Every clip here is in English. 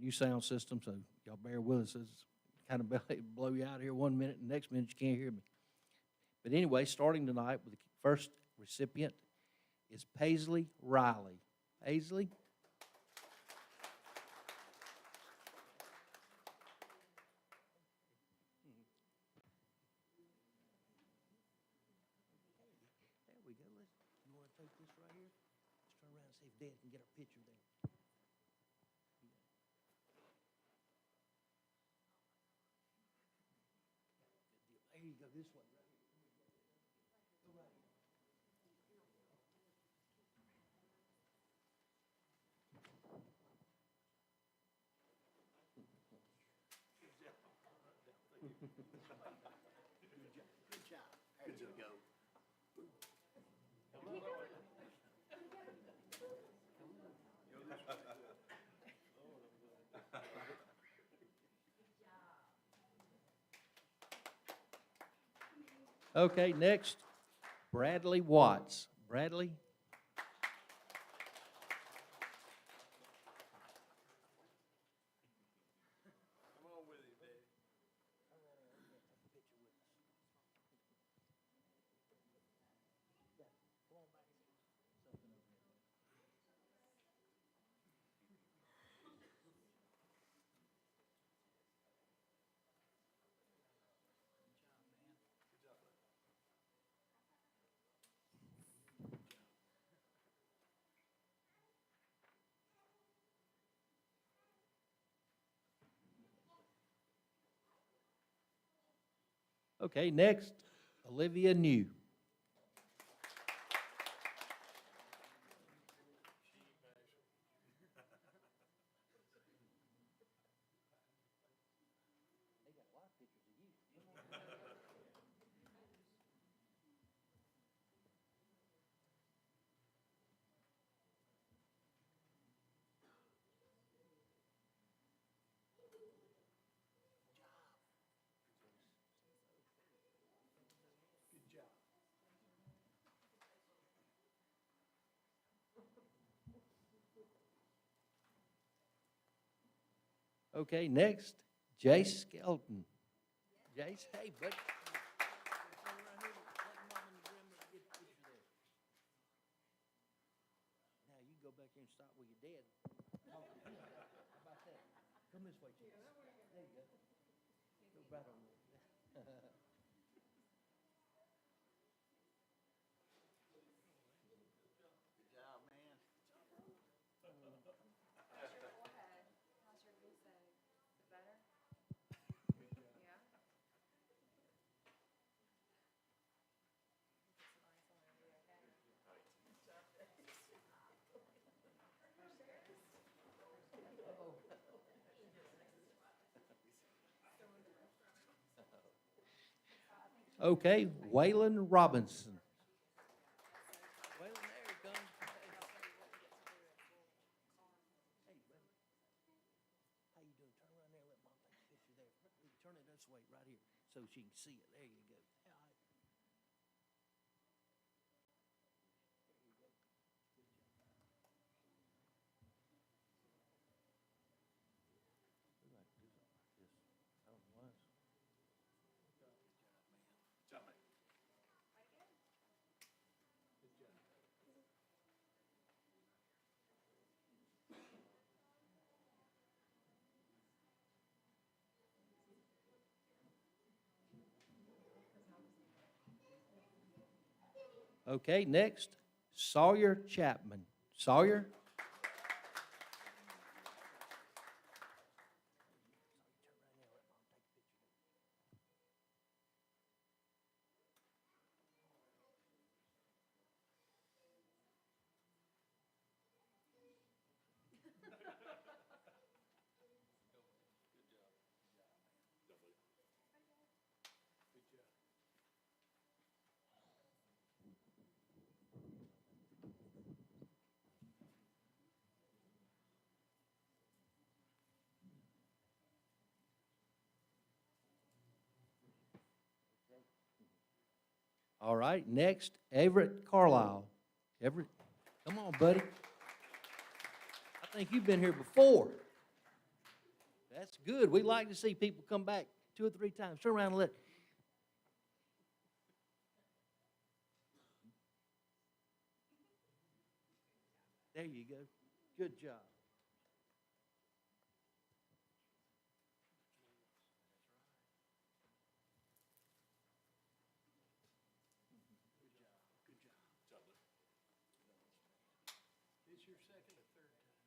new sound system, so y'all bear with us. It's kind of blow you out here 1 minute, and the next minute you can't hear me. But anyway, starting tonight with the first recipient is Paisley Riley. Paisley. There we go. You want to take this right here? Let's turn around and see if Dad can get our picture there. There you go, this way, right here. Go right here. Good job. There you go. Okay, next, Bradley Watts. Bradley? Come on with it, Dad. Okay, next, Olivia New. Good job. Okay, next, Jace Skelton. Jace, hey, buddy. Turn around here, let Mom and Grandma get a picture there. Now, you go back here and stop with your dad. How about that? Come this way, Jace. There you go. Go right on there. Good job, man. How's your forehead? How's your goose egg? Is it better? Good job. Yeah? Okay, Waylon Robinson. Waylon, there he comes. Hey, buddy. How you doing? Turn around there and let Mom take a picture there. Turn it this way, right here, so she can see it. There you go. All right. There you go. Good job. We like to do something like this. I don't know why. Good job, man. Good job, man. Good job. Okay, next, Sawyer Chapman. Sawyer? Good job. All right, next, Everett Carlisle. Everett, come on, buddy. I think you've been here before. That's good. We like to see people come back 2 or 3 times. Turn around and let. There you go. Good job. It's your second or third time?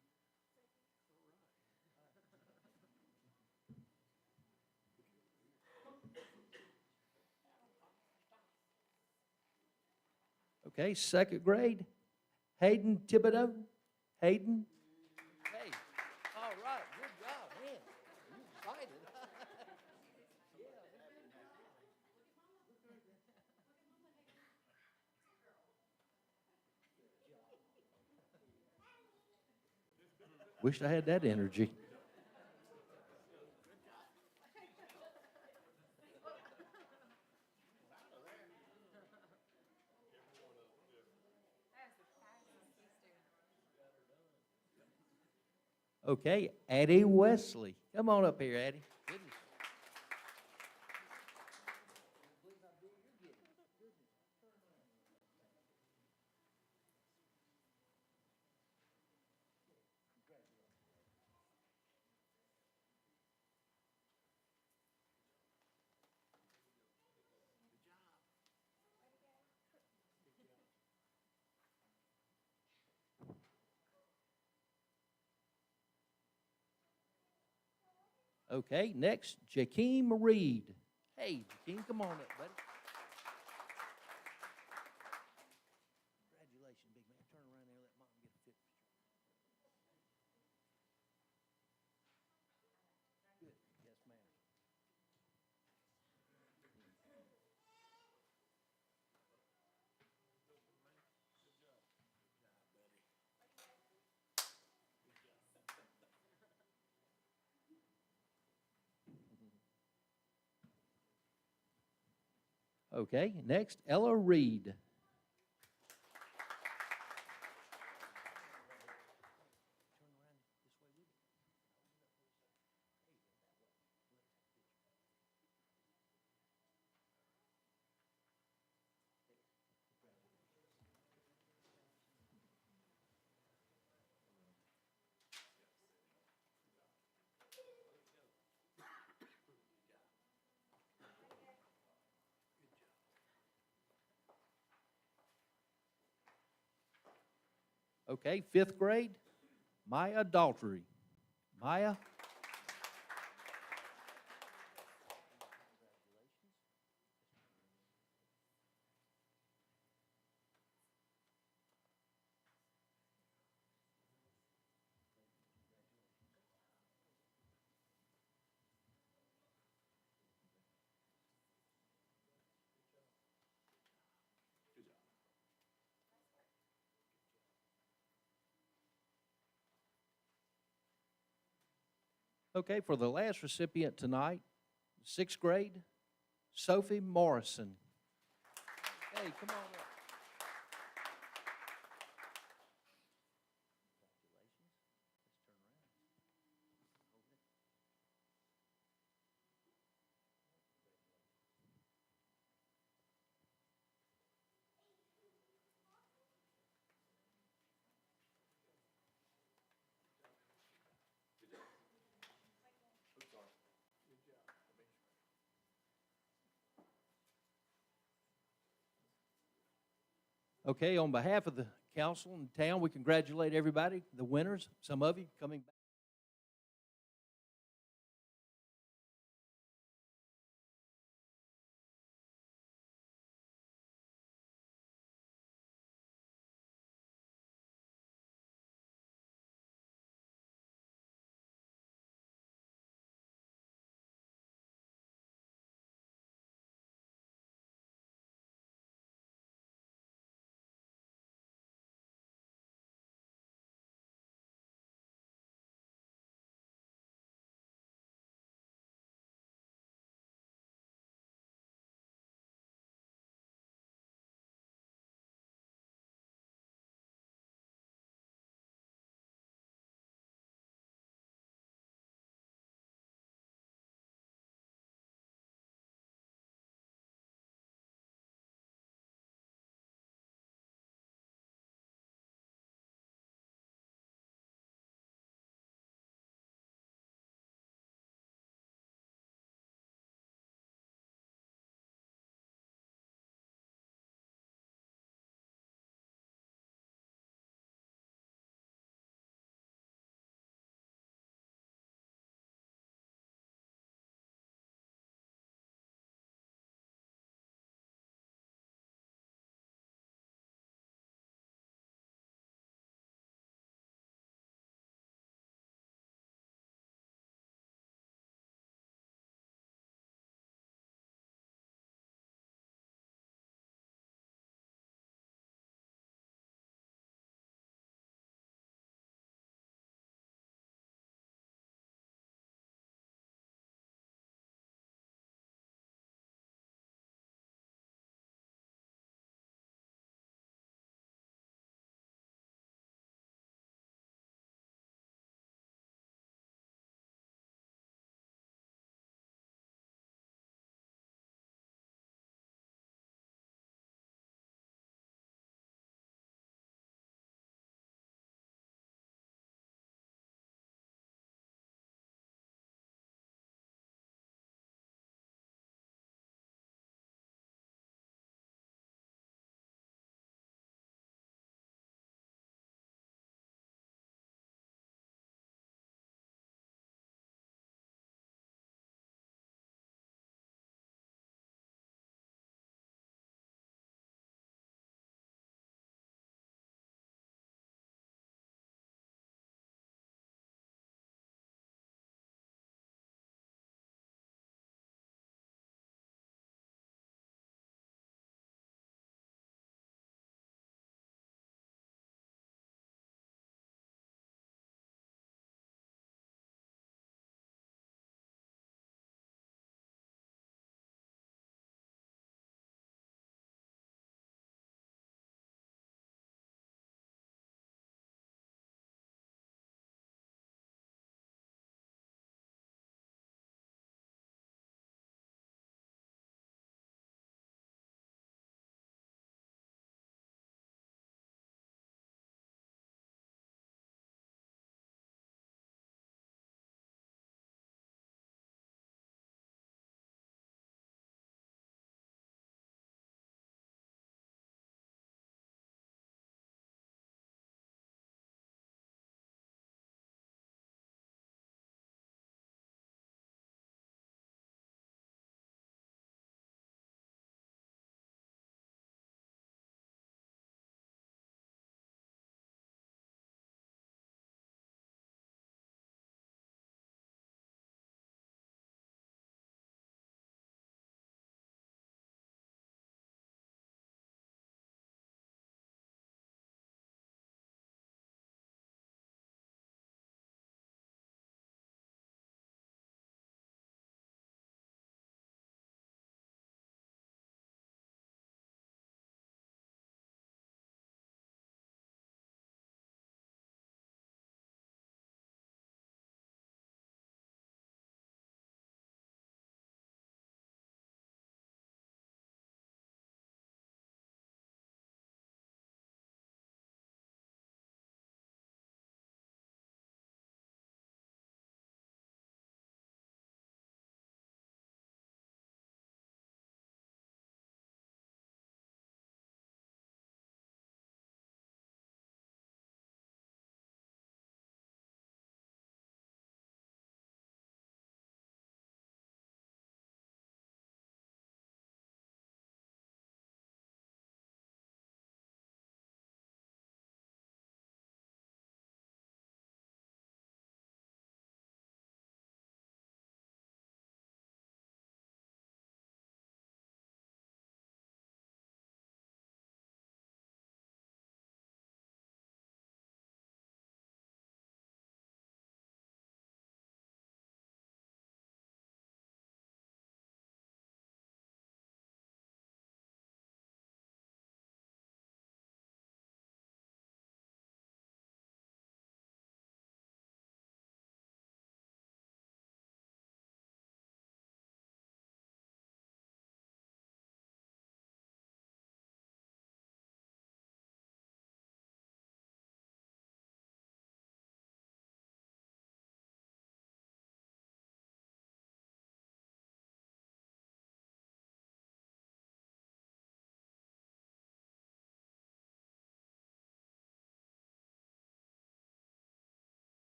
Okay, second grade, Hayden Thibodeau. Hayden? Hey, all right, good job, man. You excited. Wish I had that energy. Okay, Addie Wesley. Come on up here, Addie. Goodness. Okay, next, Jakeem Reed. Hey, Jakeem, come on up, buddy. Congratulations, big man. Turn around there and let Mom get a picture. Good. Yes, ma'am. Okay, next, Ella Reed. Okay, fifth grade, Maya Daltrey. Maya? Okay, for the last recipient tonight, sixth grade, Sophie Morrison. Hey, come on up. Okay, on behalf of the council and town, we congratulate everybody, the winners, some of you coming back.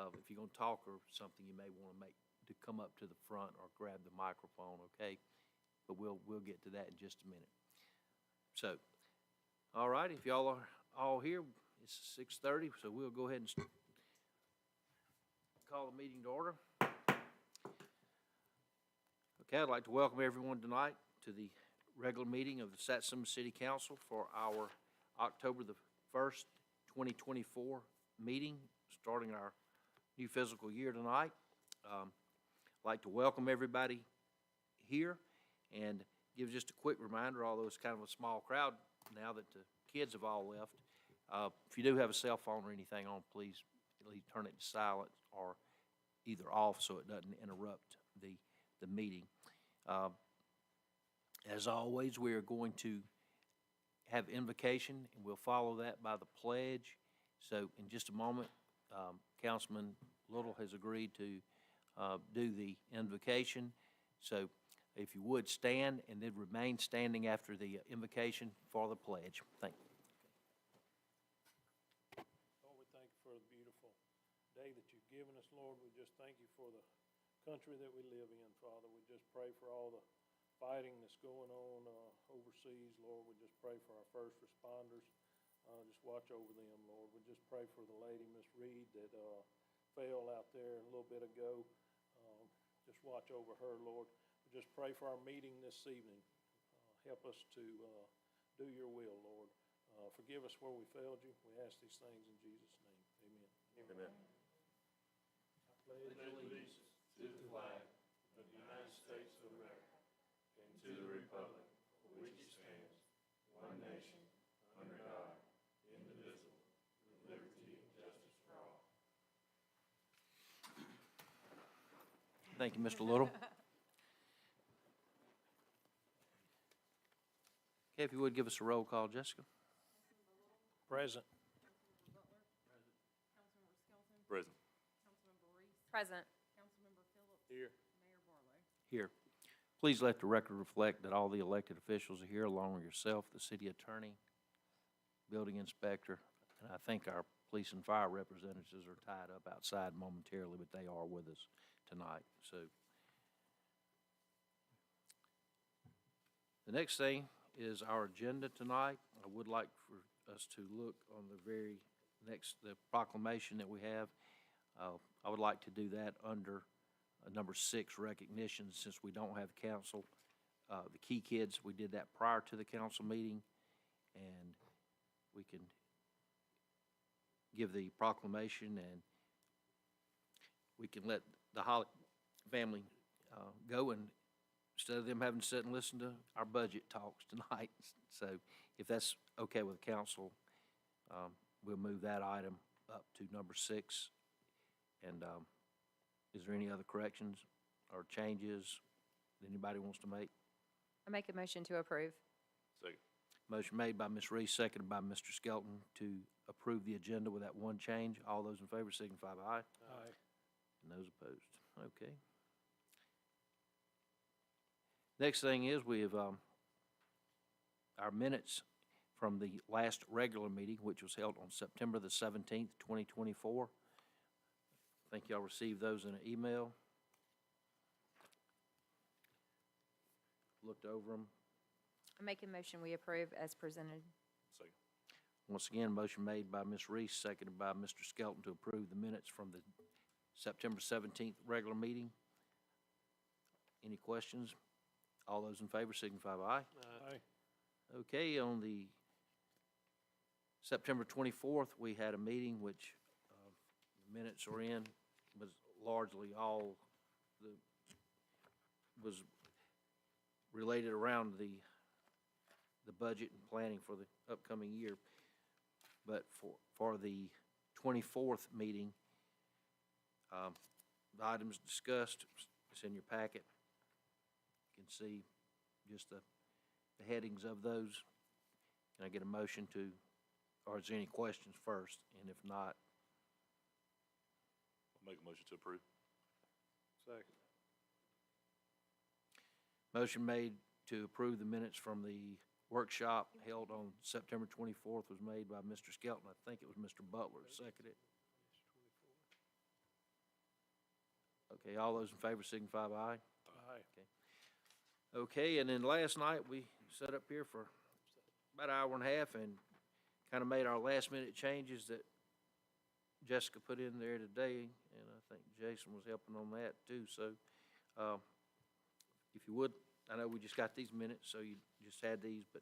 if you're gonna talk or something, you may wanna to come up to the front or grab the microphone, okay? But we'll get to that in just a minute. So, all right, if y'all are all here, it's 6:30, so we'll go ahead and call the meeting to order. Okay, I'd like to welcome everyone tonight to the regular meeting of the Satsuma City Council for our October the 1st, 2024 meeting, starting our new fiscal year tonight. I'd like to welcome everybody here and give just a quick reminder, although it's kind of a small crowd now that the kids have all left. If you do have a cell phone or anything on, please at least turn it to silent or either off so it doesn't interrupt the meeting. As always, we are going to have invocation, and we'll follow that by the pledge. So in just a moment, Councilman Little has agreed to do the invocation. So if you would stand and then remain standing after the invocation for the pledge. Thank you. Lord, we thank you for the beautiful day that you've given us, Lord. We just thank you for the country that we live in, Father. We just pray for all the fighting that's going on overseas, Lord. We just pray for our first responders. Just watch over them, Lord. We just pray for the lady, Miss Reed, that fell out there a little bit ago. Just watch over her, Lord. We just pray for our meeting this evening. Help us to do your will, Lord. Forgive us where we failed you. We ask these things in Jesus' name. Amen. Amen. I pledge allegiance to the flag of the United States of America and to the republic for which it stands, one nation, under God, indivisible, with liberty and justice for all. Thank you, Mr. Little. Okay, if you would give us a roll call, Jessica. Present. Present. Present. Here. Here. Please let the record reflect that all the elected officials are here, along with yourself, the city attorney, building inspector, and I think our police and fire representatives are tied up outside momentarily, but they are with us tonight. So the next thing is our agenda tonight. I would like for us to look on the very next, the proclamation that we have. I would like to do that under number 6, recognition, since we don't have council. The key kids, we did that prior to the council meeting, and we can give the proclamation, and we can let the Holly family go, and instead of them having to sit and listen to our budget talks tonight. So if that's okay with the council, we'll move that item up to number 6. And is there any other corrections or changes that anybody wants to make? I make a motion to approve. Second. Motion made by Ms. Reese, seconded by Mr. Skelton to approve the agenda with that one change. All those in favor signify by aye. Aye. And those opposed. Okay. Next thing is we have our minutes from the last regular meeting, which was held on September the 17th, 2024. I think y'all received those in an email. Looked over them. I make a motion we approve as presented. Second. Once again, motion made by Ms. Reese, seconded by Mr. Skelton to approve the minutes from the September 17th regular meeting. Any questions? All those in favor signify by aye. Aye. Okay, on the September 24th, we had a meeting which the minutes are in, was largely all was related around the budget and planning for the upcoming year. But for the 24th meeting, the items discussed, it's in your packet. You can see just the headings of those. Can I get a motion to, or is there any questions first? And if not, I'll make a motion to approve. Second. motion made to approve the minutes from the workshop held on September 24th was made by Mr. Skelton. I think it was Mr. Butler that seconded it. Okay, all those in favor signify by aye. Aye. Okay, and then last night, we sat up here for about an hour and a half and kind of made our last-minute changes that Jessica put in there today, and I think Jason was helping on that too, so, if you would, I know we just got these minutes, so you just had these, but,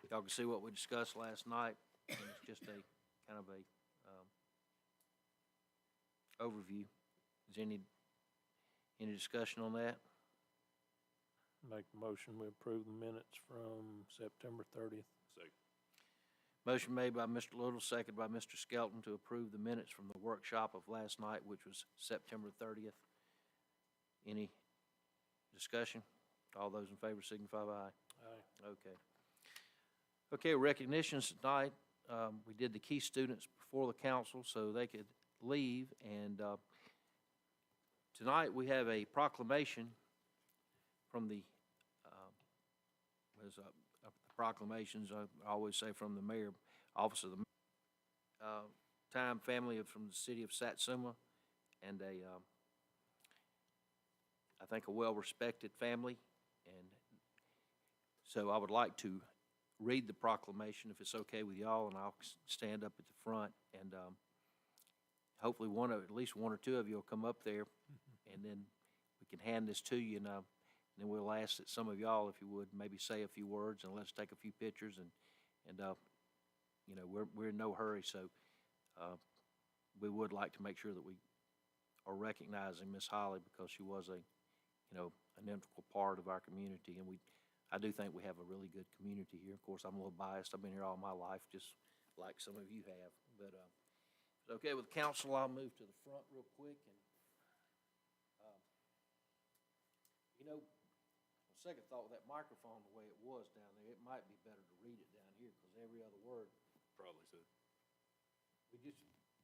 y'all can see what we discussed last night, and it's just a, kind of a, overview. Is any discussion on that? Make a motion, we approve the minutes from September 30th. Second. Motion made by Mr. Little, seconded by Mr. Skelton to approve the minutes from the workshop of last night, which was September 30th. Any discussion? All those in favor signify by aye. Aye. Okay. Okay, recognitions tonight. We did the key students before the council so they could leave, and tonight we have a proclamation from the, proclamations, I always say from the mayor, office of the time family from the city of Satsuma, and I think a well-respected family, and so I would like to read the proclamation if it's okay with y'all, and I'll stand up at the front, and hopefully at least one or two of you will come up there, and then we can hand this to you, and then we'll ask that some of y'all, if you would, maybe say a few words, and let's take a few pictures, and you know, we're in no hurry, so we would like to make sure that we are recognizing Miss Holly because she was an integral part of our community, and I do think we have a really good community here. Of course, I'm a little biased. I've been here all my life, just like some of you have, but if it's okay with council, I'll move to the front real quick, and on second thought, with that microphone the way it was down there, it might be better to read it down here, because every other word, Probably so. we just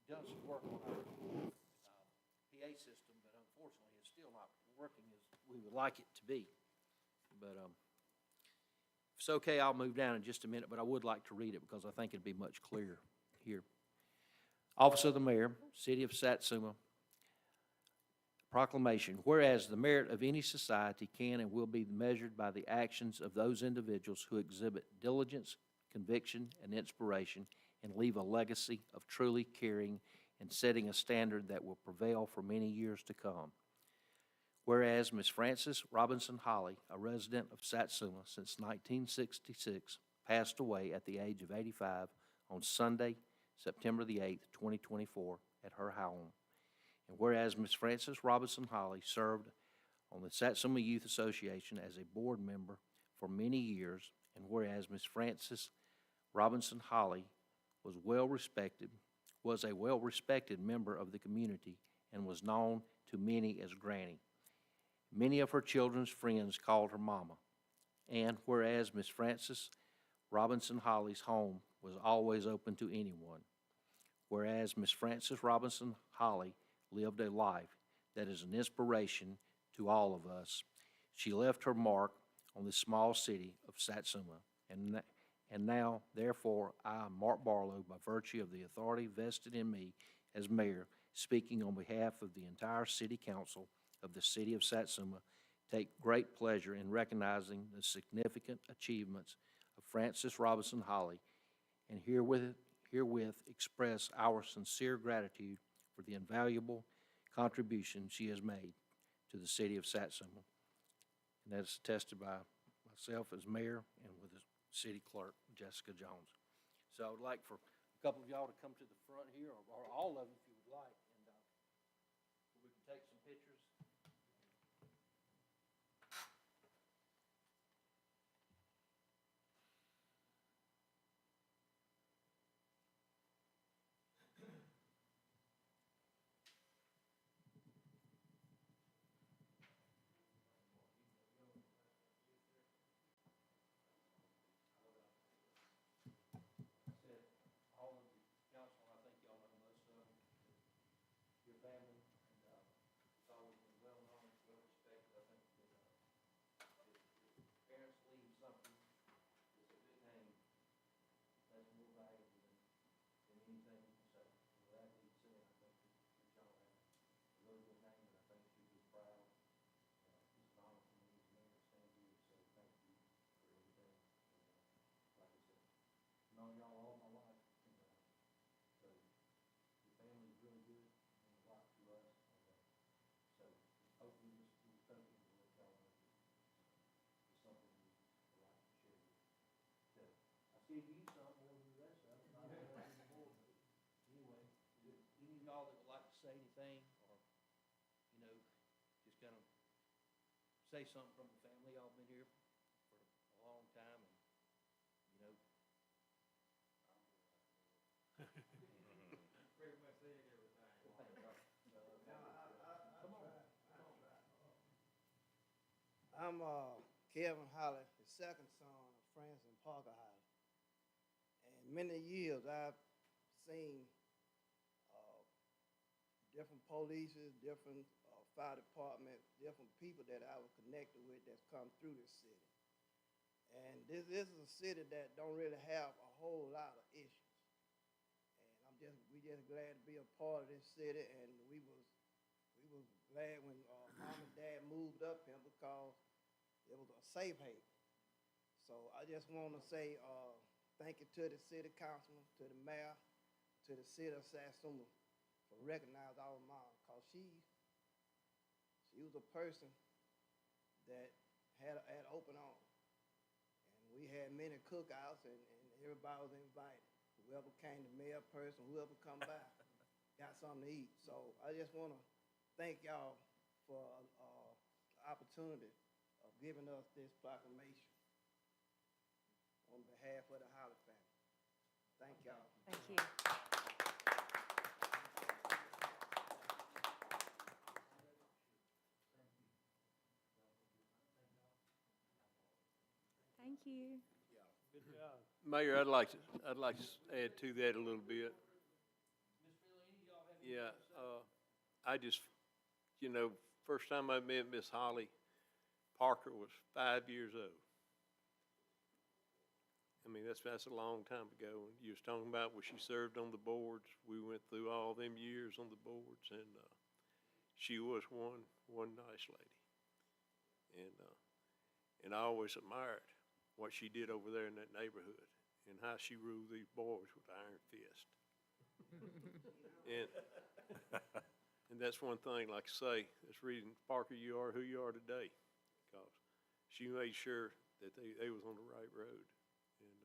done some work on our PA system, but unfortunately, it's still not working as we would like it to be. But if it's okay, I'll move down in just a minute, but I would like to read it because I think it'd be much clearer here. Office of the Mayor, City of Satsuma, proclamation. Whereas the merit of any society can and will be measured by the actions of those individuals who exhibit diligence, conviction, and inspiration, and leave a legacy of truly caring and setting a standard that will prevail for many years to come. Whereas Ms. Frances Robinson Holly, a resident of Satsuma since 1966, passed away at the age of 85 on Sunday, September the 8th, 2024, at her home. And whereas Ms. Frances Robinson Holly served on the Satsuma Youth Association as a board member for many years, and whereas Ms. Frances Robinson Holly was a well-respected member of the community and was known to many as Granny. Many of her children's friends called her Mama. And whereas Ms. Frances Robinson Holly's home was always open to anyone. Whereas Ms. Frances Robinson Holly lived a life that is an inspiration to all of us. She left her mark on the small city of Satsuma. And now, therefore, I, Mark Barlow, by virtue of the authority vested in me as mayor, speaking on behalf of the entire city council of the city of Satsuma, take great pleasure in recognizing the significant achievements of Frances Robinson Holly, and herewith express our sincere gratitude for the invaluable contribution she has made to the city of Satsuma. And that is attested by myself as mayor and with the city clerk, Jessica Jones. So I would like for a couple of y'all to come to the front here, or all of them if you would like, and we can take some pictures. All of the council, I think y'all know most of them. give you some, we'll do the rest of it. I don't know what you're bored with. Anyway, any of y'all that would like to say anything, or, you know, just kind of say something from the family, y'all been here for a long time, and, you know. Pretty much said everything. I'm Kevin Holly, the second son of Francis and Parker Holly. And many years I've seen different polices, different fire department, different people that I was connected with that's come through this city. And this is a city that don't really have a whole lot of issues. And we just glad to be a part of this city, and we was glad when mom and dad moved up here because it was a safe haven. So I just want to say thank you to the city councilman, to the mayor, to the city of Satsuma for recognizing our mom, because she was a person that had open arms. And we had many cookouts, and everybody was invited. Whoever came, the mayor person, whoever come by, got something to eat. So I just want to thank y'all for the opportunity of giving us this proclamation on behalf of the Holly family. Thank y'all. Thank you. Thank you. Good job. Mayor, I'd like to add to that a little bit. Yeah, I just, you know, first time I met Miss Holly, Parker was 5 years old. I mean, that's a long time ago. And you was talking about when she served on the boards. We went through all them years on the boards, and she was one nice lady. And I always admired what she did over there in that neighborhood and how she ruled these boys with iron fist. And that's one thing, like I say, it's reason, Parker, you are who you are today, because she made sure that they was on the right road. And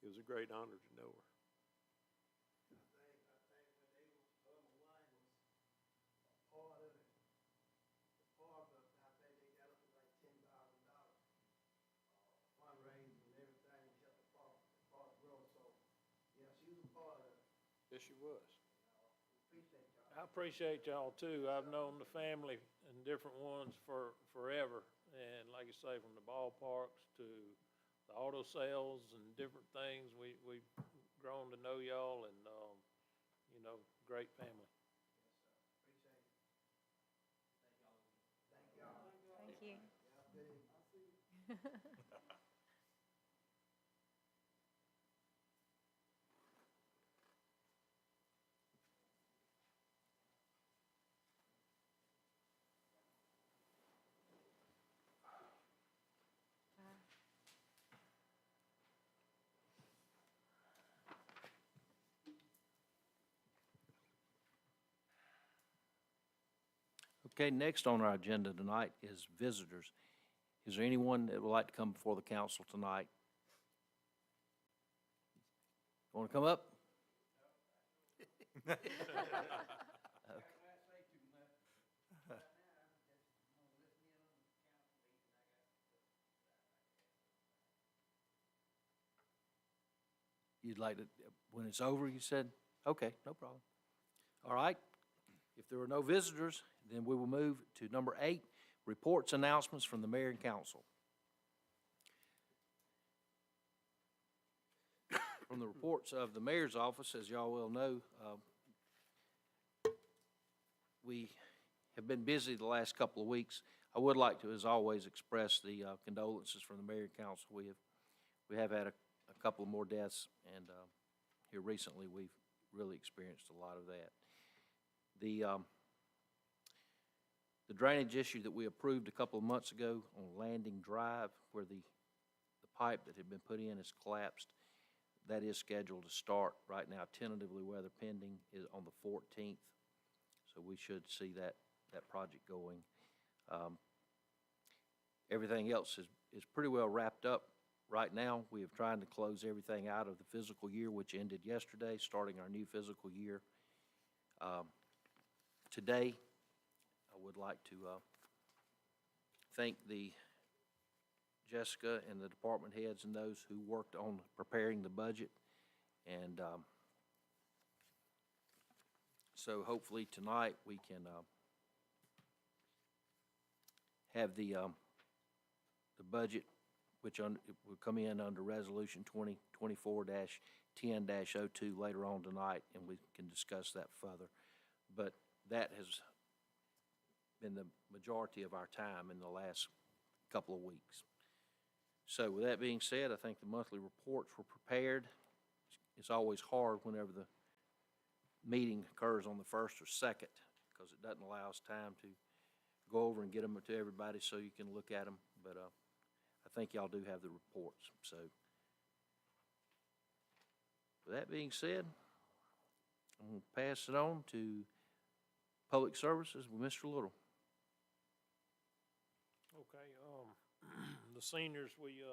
it was a great honor to know her. I think when they was, her and my wife was a part of it, the park, I think they got up to like $10,000 fundraising and everything to help the park grow. So, yeah, she was a part of it. Yes, she was. Appreciate y'all. I appreciate y'all too. I've known the family and different ones for forever. And like I say, from the ballparks to the auto sales and different things, we've grown to know y'all, and, you know, great family. Appreciate it. Thank y'all. Thank you. Y'all good evening. Okay, next on our agenda tonight is visitors. Is there anyone that would like to come before the council tonight? Want to come up? You'd like to, when it's over, you said? Okay, no problem. All right. If there are no visitors, then we will move to number 8, reports, announcements from the mayor and council. From the reports of the mayor's office, as y'all well know, we have been busy the last couple of weeks. I would like to, as always, express the condolences from the mayor and council. We have had a couple of more deaths, and here recently we've really experienced a lot of that. The drainage issue that we approved a couple of months ago on Landing Drive, where the pipe that had been put in has collapsed, that is scheduled to start right now, tentatively, weather pending, is on the 14th. So we should see that project going. Everything else is pretty well wrapped up right now, we have tried to close everything out of the fiscal year, which ended yesterday, starting our new fiscal year. Today, I would like to thank Jessica and the department heads and those who worked on preparing the budget. And so hopefully tonight we can have the budget, which will come in under Resolution 2024-10-02 later on tonight, and we can discuss that further. But that has been the majority of our time in the last couple of weeks. So with that being said, I think the monthly reports were prepared. It's always hard whenever the meeting occurs on the first or second, because it doesn't allow us time to go over and get them to everybody so you can look at them. But I think y'all do have the reports. So with that being said, I'm going to pass it on to Public Services with Mr. Little. Okay, the seniors, we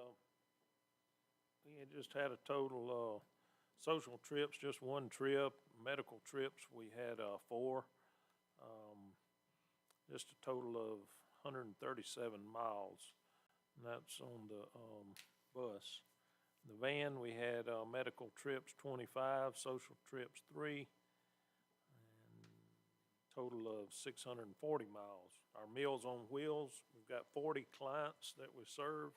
had just had a total, social trips, just one trip, medical trips, we had, 4. Just a total of 137 miles, and that's on the, bus. The van, we had, medical trips 25, social trips 3, and total of 640 miles. Our Meals on Wheels, we've got 40 clients that we serve.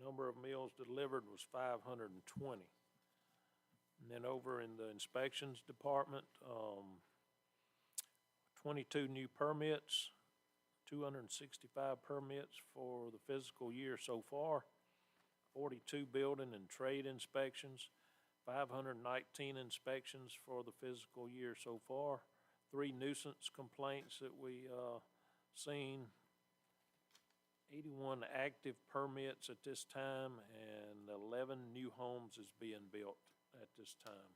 Number of meals delivered was 520. And then over in the inspections department, 22 new permits, 265 permits for the fiscal year so far, 42 building and trade inspections, 519 inspections for the fiscal year so far, 3 nuisance complaints that we seen, 81 active permits at this time, and 11 new homes is being built at this time.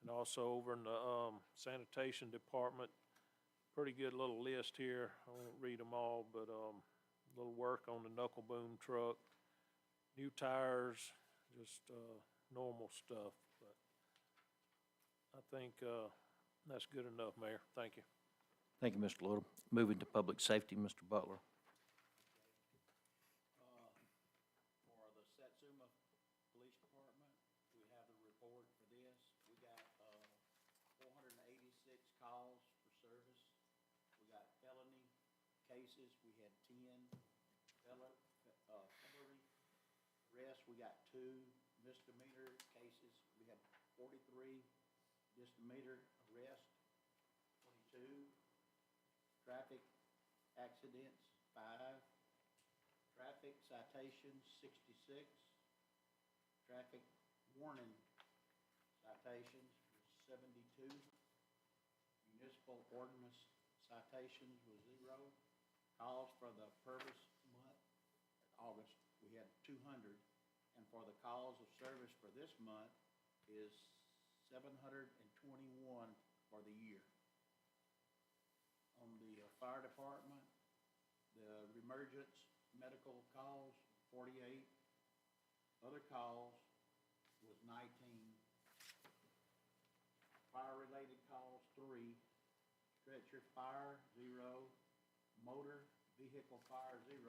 And also over in the sanitation department, pretty good little list here. I won't read them all, but little work on the knuckle boom truck, new tires, just normal stuff. But I think that's good enough, Mayor. Thank you. Thank you, Mr. Little. Moving to Public Safety, Mr. Butler. For the Satsuma Police Department, we have the report for this. We got 486 calls for service. We got felony cases, we had 10. Felony arrests, we got 2. Misdemeanor cases, we had 43. Misdemeanor arrest, 22. Traffic accidents, 5. Traffic citations, 66. Traffic warning citations was 72. Municipal ordinance citations was 0. Calls for the Purvis month, August, we had 200. And for the calls of service for this month is 721 for the year. On the fire department, the emergence medical calls, 48. Other calls was 19. Fire-related calls, 3. Stretcher fire, 0. Motor vehicle fire, 0.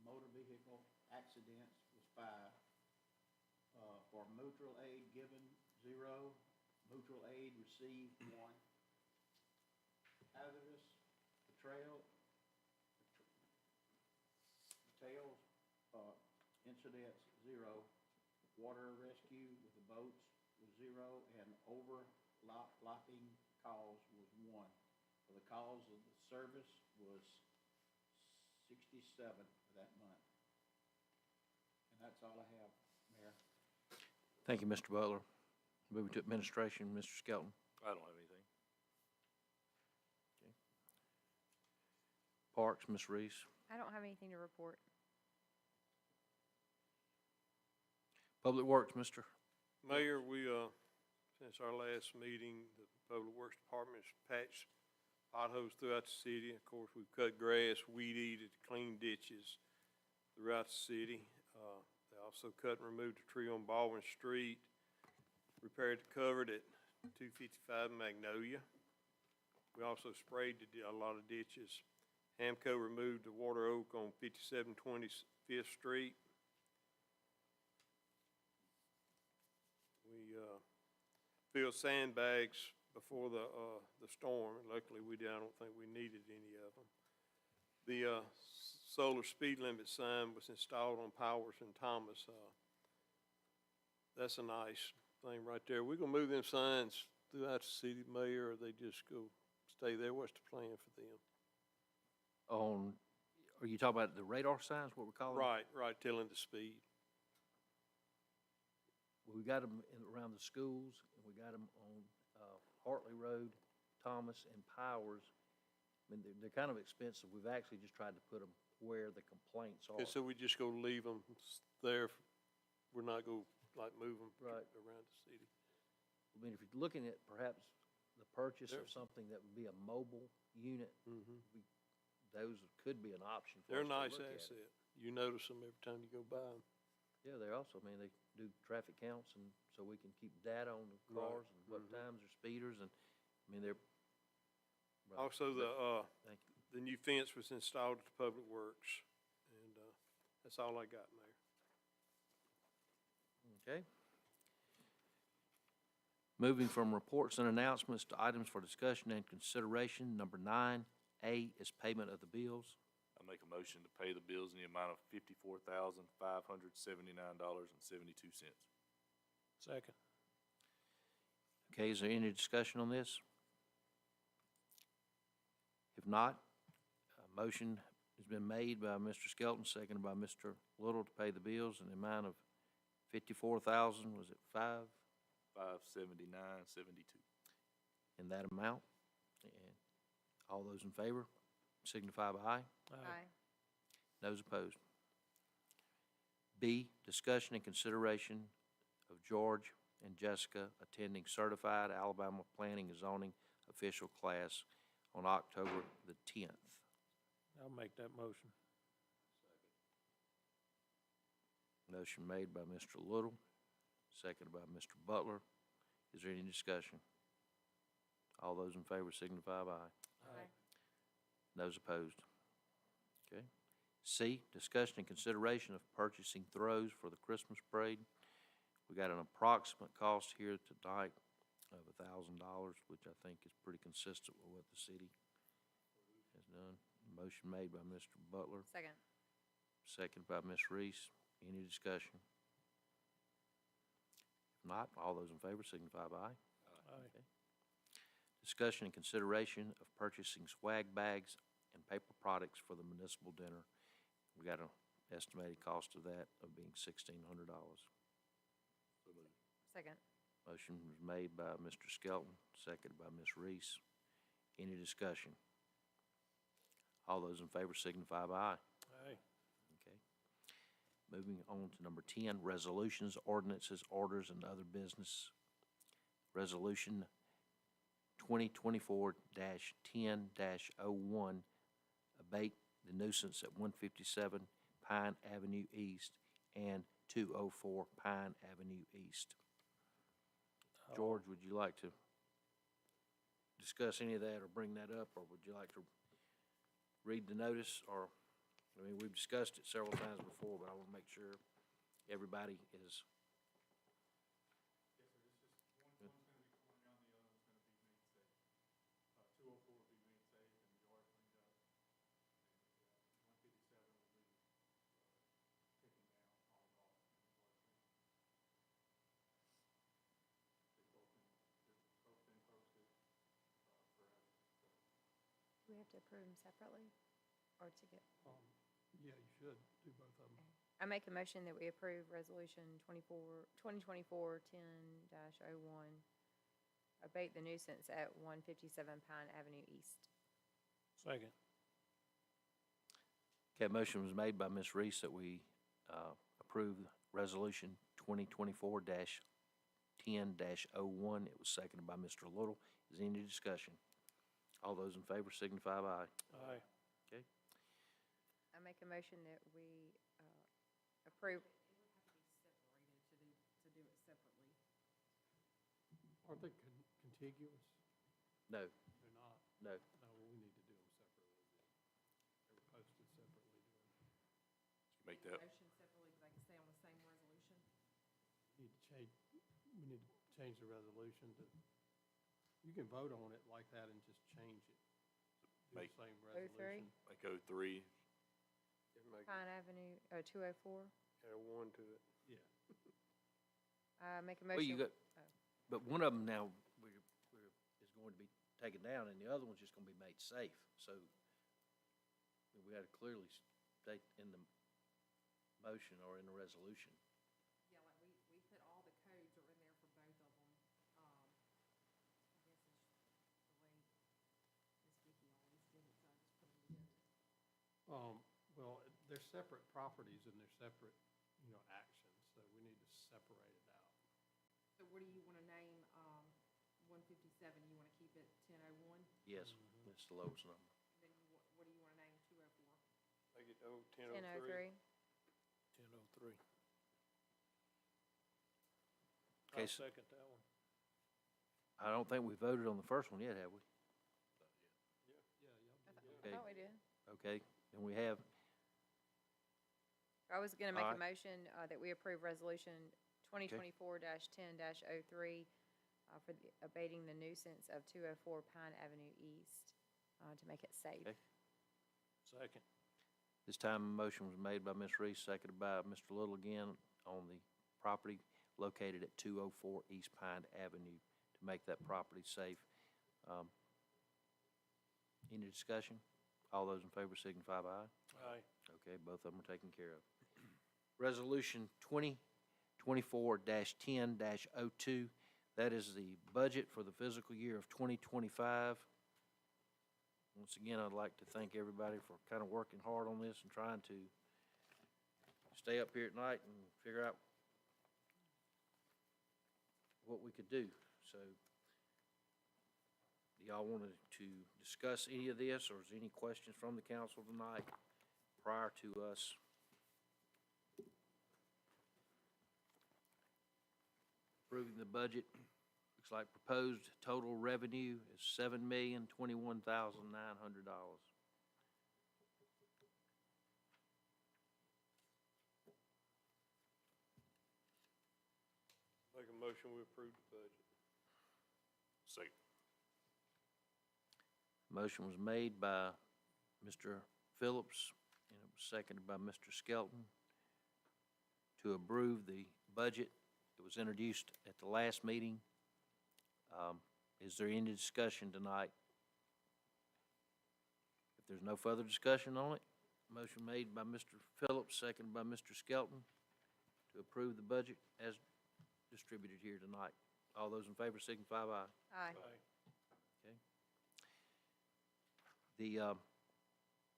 Motor vehicle accidents was 5. For mutual aid given, 0. Mutual aid received, 1. Hazardous betrayals, incidents, 0. Water rescue with the boats was 0, and overlocking calls was 1. For the calls of the service was 67 for that month. And that's all I have, Mayor. Thank you, Mr. Butler. Moving to administration, Mr. Skelton. I don't have anything. Parks, Ms. Reese. I don't have anything to report. Public Works, Mr. Mayor, we, since our last meeting, the Public Works Department has patched potholes throughout the city. Of course, we've cut grass, weed eated, cleaned ditches throughout the city. They also cut and removed a tree on Baldwin Street, repaired the culvert at 255 Magnolia. We also sprayed a lot of ditches. Hamco removed the water oak on 5720 Fifth Street. We filled sandbags before the storm, and luckily I don't think we needed any of them. The solar speed limit sign was installed on Powers and Thomas. That's a nice thing right there. We're gonna move them signs throughout the city, Mayor, or they just go stay there? What's the plan for them? Are you talking about the radar signs, what we call them? Right, telling the speed. We got them around the schools, and we got them on Hartley Road, Thomas, and Powers. I mean, they're kind of expensive. We've actually just tried to put them where the complaints are. Okay, so we just go leave them there. We're not go like move them Right. around the city. I mean, if you're looking at perhaps the purchase They're- of something that would be a mobile unit, Mm-hmm. those could be an option for They're a us to nice look at. asset. You notice them every time you go by them. Yeah, they're also, I mean, they do traffic counts, and so we can keep data on the Right. cars and what times they're speeders, and, I mean, they're. right. Also, Thank you. the new fence was installed at the Public Works, and that's all I got, Mayor. Okay. Moving from reports and announcements to items for discussion and consideration, number 9A is payment of the bills. I make a motion to pay the bills in the amount of $54,579.72. Second. Okay, is there any discussion on this? If not, a motion has been made by Mr. Skelton, seconded by Mr. Little to pay the bills in the amount of 54,000, was it 5? $579.72. In that amount. And all those in favor signify by aye. Aye. Those opposed. B, discussion and consideration of George and Jessica attending Certified Alabama Planning and Zoning Official Class on October the 10th. I'll make that motion. Motion made by Mr. Little, seconded by Mr. Butler. Is there any discussion? All those in favor signify by aye. Aye. Those opposed. Okay. C, discussion and consideration of purchasing throws for the Christmas parade. We got an approximate cost here tonight of $1,000, which I think is pretty consistent with what the city has done. Motion made by Mr. Butler, Second. seconded by Ms. Reese. Any discussion? If not, all those in favor signify by aye. Aye. Discussion and consideration of purchasing swag bags and paper products for the municipal dinner. We got an estimated cost of that of being $1,600. Second. Motion was made by Mr. Skelton, seconded by Ms. Reese. Any discussion? All those in favor signify by aye. Aye. Okay. Moving on to number 10, resolutions, ordinances, orders, and other business. Resolution 2024-10-01, abate the nuisance at 157 Pine Avenue East and 204 Pine Avenue East. George, would you like to discuss any of that or bring that up, or would you like to read the notice? Or, I mean, we've discussed it several times before, but I want to make sure everybody is. Do we have to approve them separately or together? Yeah, you should do both of them. I make a motion that we approve resolution 2024-10-01, abate the nuisance at 157 Pine Avenue East. Second. Okay, motion was made by Ms. Reese that we approve resolution 2024-10-01. It was seconded by Mr. Little. Is there any discussion? All those in favor signify by aye. Aye. Okay. I make a motion that we approve. Aren't they contiguous? No, They're not. no. No, well, we need to do them separately then. They were posted separately. Make that, Motion separately, but they can stay on the same resolution. We need to change the resolution to, you can vote on it like that and just change it. Do the Make- same 03? resolution. make 03, And make Pine Avenue, 204. add a 1 to it. Yeah. Make a Well, you motion. got, but one of them now is going to be taken down, and the other one's just going to be made safe. So we had to clearly state in the motion or in the resolution. Yeah, like we put all the codes are in there for both of them. I guess it's the way Ms. Vicky always did it, so I just put them together. Well, they're separate properties and they're separate, actions, so we need to separate it out. So what do you wanna name, 157, you wanna keep it 1001? Yes, it's the lowest number. Then what do you wanna name 204? Make it 1003. 10:03. Okay, I'll so- second that one. I don't think we voted on the first one yet, have we? I Okay. thought we did. Okay, and we have, I was gonna make a Alright. motion that we approve resolution 2024-10-03 for abating the nuisance of 204 Pine Avenue East to make it safe. Okay. Second. this time a motion was made by Ms. Reese, seconded by Mr. Little again on the property located at 204 East Pine Avenue to make that property safe. Any discussion? All those in favor signify by aye. Aye. Okay, both of them are taken care of. Resolution 2024-10-02, that is the budget for the fiscal year of 2025. Once again, I'd like to thank everybody for kind of working hard on this and trying to stay up here at night and figure out what we could do. So, do y'all want to discuss any of this, or is there any questions from the council tonight prior to us approving the budget? Looks like proposed total revenue is $7,021,900. Make a motion, we approve the budget. second, Motion was made by Mr. Phillips, and it was seconded by Mr. Skelton to approve the budget that was introduced at the last meeting. Is there any discussion tonight? If there's no further discussion on it, motion made by Mr. Phillips, seconded by Mr. Skelton to approve the budget as distributed here tonight. All those in favor signify by aye. Aye. Okay. The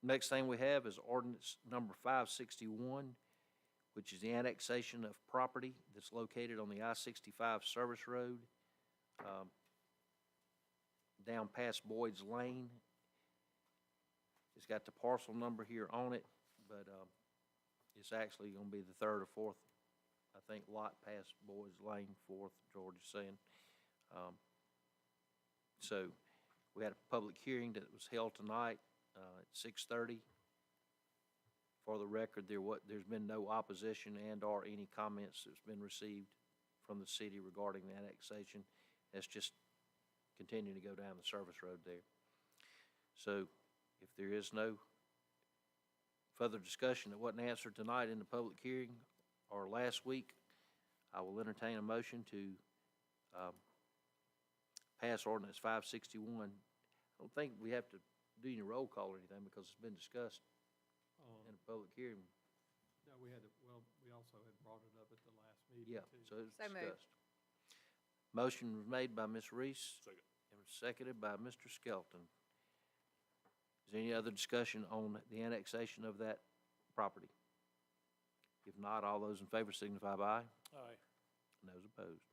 next thing we have is ordinance number 561, which is the annexation of property that's located on the I-65 service road down past Boyd's Lane. It's got the parcel number here on it, but it's actually going to be the third or fourth, I think, lot past Boyd's Lane, fourth, George is saying. So we had a public hearing that was held tonight at 6:30. For the record, there's been no opposition and/or any comments that's been received from the city regarding the annexation. That's just continuing to go down the service road there. So if there is no further discussion that wasn't answered tonight in the public hearing or last week, I will entertain a motion to pass ordinance 561. I don't think we have to do any roll call or anything because it's been discussed in a public hearing. No, we also had brought it up at the last meeting, Yeah, too. so it's So moved. discussed. Motion was made by Ms. Reese. Second. And was seconded by Mr. Skelton. Is there any other discussion on the annexation of that property? If not, all those in favor signify by aye. Aye. And those opposed.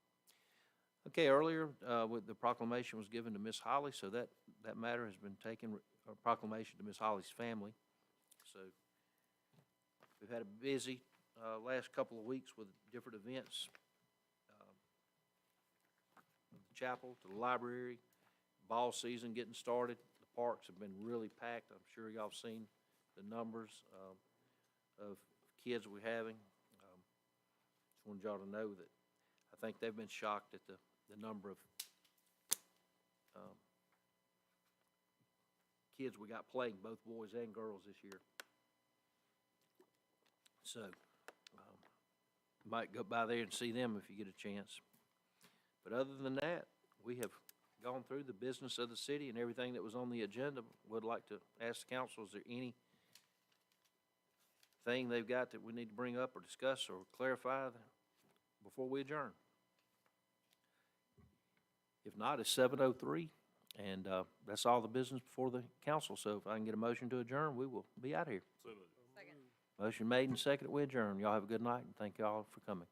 Okay, earlier, with the proclamation was given to Miss Holly, so that matter has been taken, proclamation to Miss Holly's family. So we've had a busy last couple of weeks with different events. The chapel to the library, ball season getting started. The parks have been really packed. I'm sure y'all have seen the numbers of kids we're having. Just wanted y'all to know that I think they've been shocked at the number of kids we got playing, both boys and girls this year. So, might go by there and see them if you get a chance. But other than that, we have gone through the business of the city and everything that was on the agenda. Would like to ask the council, is there anything they've got that we need to bring up or discuss or clarify before we adjourn? If not, it's 7:03, and that's all the business before the council. So if I can get a motion to adjourn, we will be out of here. So moved. Second. Motion made and seconded, we adjourn. Y'all have a good night, and thank y'all for coming.